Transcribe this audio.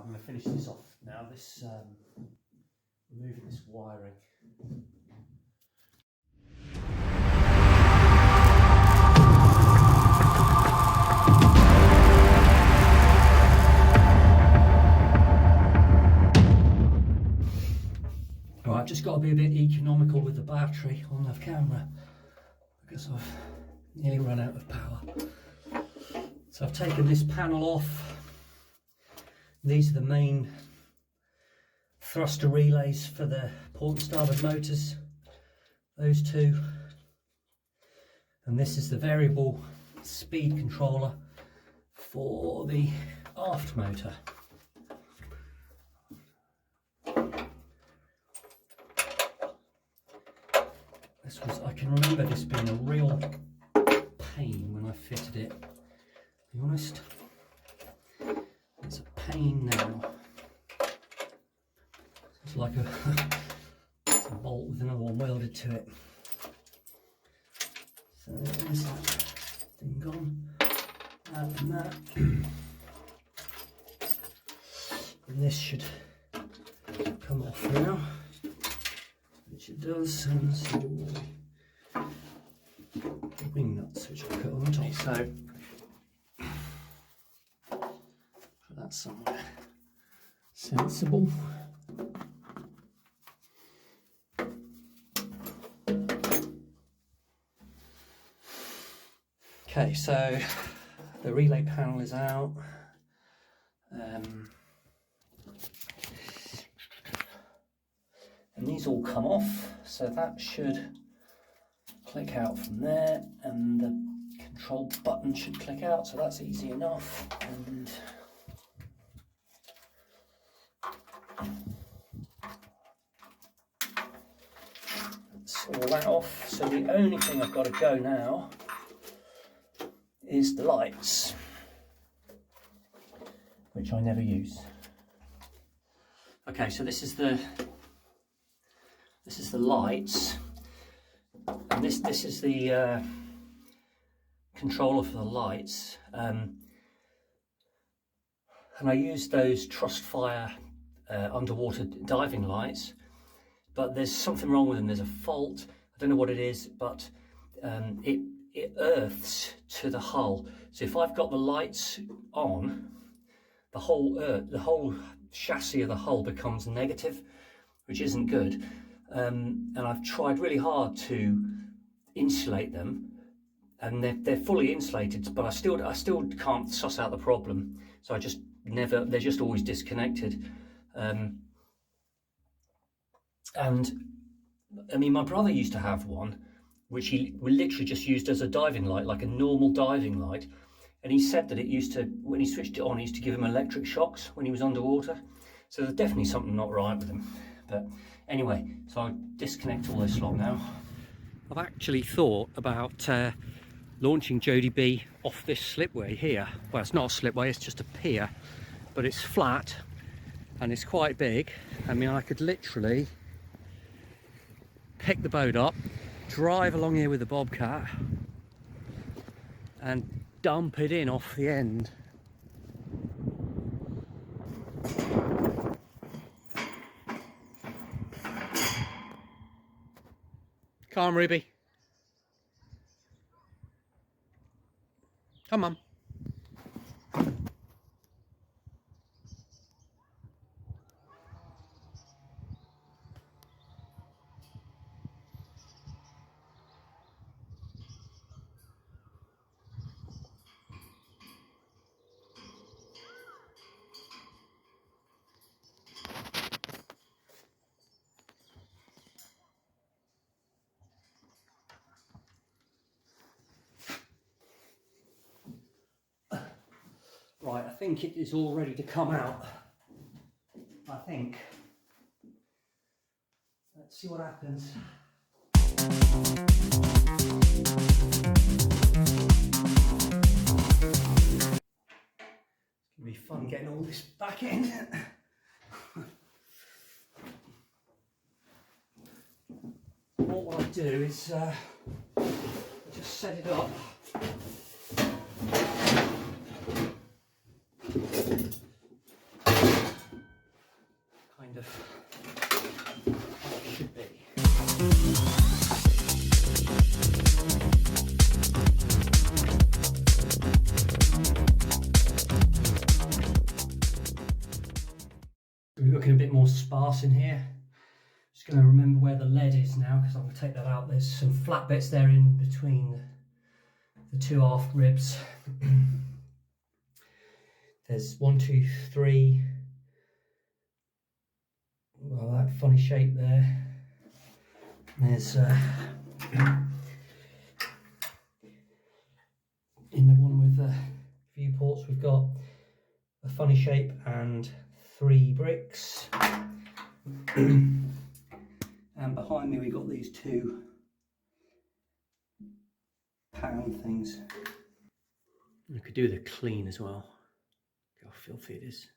I'm going to finish this off now. This removing this wiring. Right, I've just got to be a bit economical with the battery on the camera because I've nearly run out of power. So I've taken this panel off. These are the main thruster relays for the port and starboard motors, those two. And this is the variable speed controller for the aft motor. I can remember this being a real pain when I fitted it, to be honest. It's a pain now. It's like it's a bolt with another one welded to it. So there's that thing gone. That and that. And this should come off now, which it does. And so the wing nuts which I'll put on top. So put that somewhere sensible. Okay, so the relay panel is out. And these all come off, so that should click out from there, and the control button should click out, so that's easy enough. And that's all that off. So the only thing I've got to go now is the lights, which I never use. Okay, so this is the lights, and this is the controller for the lights, and I use those Trustfire underwater diving lights, but there's something wrong with them. There's a fault. I don't know what it is, but it earths to the hull. So if I've got the lights on, the whole chassis of the hull becomes negative, which isn't good. And I've tried really hard to insulate them, and they're fully insulated, but I still can't suss out the problem. So I just never, they're just always disconnected. And I mean, my brother used to have one, which he literally just used as a diving light, like a normal diving light. And he said that it used to, when he switched it on, it used to give him electric shocks when he was underwater. So there's definitely something not right with him. But anyway, so I'll disconnect all this slot now. I've actually thought about launching Jodie B off this slipway here. Well, it's not a slipway, it's just a pier, but it's flat and it's quite big. I mean, I could literally pick the boat up, drive along here with the bobcat and dump it in off the end. Come on, Ruby. Come on. Right, I think it is all ready to come out. I think. Let's see what happens. It's gonna be fun getting all this back in. What I do is just set it up. sparse in here. Just going to remember where the lead is now, because I'm going to take that out. There's some flat bits there in between the two aft ribs. There's 1, 2, 3. Well, that funny shape there. There's in the one with the viewports, we've got a funny shape and 3 bricks. And behind me we've got these 2 pound things. I could do the clean as well. Look how filthy it is.